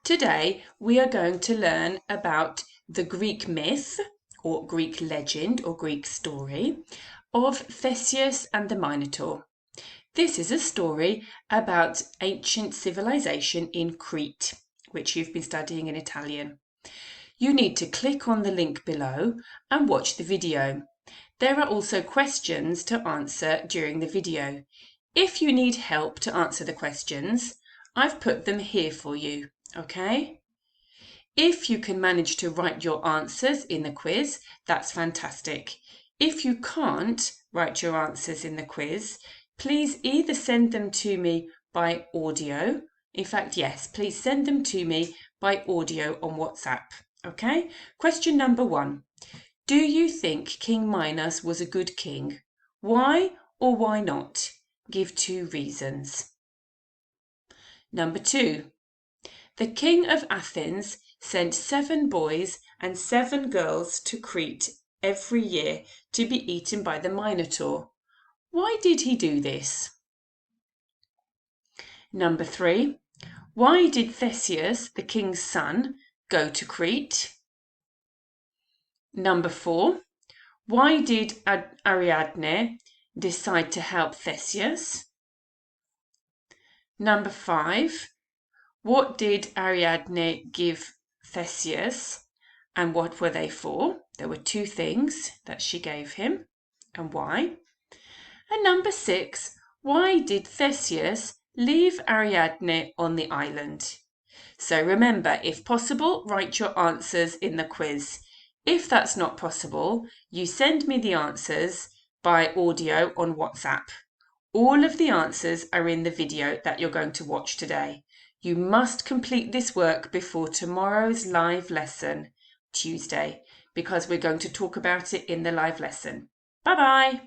Today we are going to learn about the Greek myth or Greek legend or Greek story of Theseus and the Minotaur. This is a story about ancient civilization in Crete, which you've been studying in Italian. You need to click on the link below and watch the video. There are also questions to answer during the video. If you need help to answer the questions, I've put them here for you. Okay? If you can manage to write your answers in the quiz, that's fantastic. If you can't write your answers in the quiz, please either send them to me by audio. In fact, yes, please send them to me by audio on WhatsApp. Okay? Question number 1. Do you think King Minos was a good king? Why or why not? Give 2 reasons. Number 2. The king of Athens sent 7 boys and 7 girls to Crete every year to be eaten by the Minotaur. Why did he do this? Number 3. Why did Theseus, the king's son, go to Crete? Number 4. Why did Ariadne decide to help Theseus? Number 5. What did Ariadne give Theseus and what were they for? There were 2 things that she gave him and why. And number 6, why did Theseus leave Ariadne on the island? So remember, if possible, write your answers in the quiz. If that's not possible, you send me the answers by audio on WhatsApp. All of the answers are in the video that you're going to watch today. You must complete this work before tomorrow's live lesson, Tuesday, because we're going to talk about it in the live lesson. Bye-bye.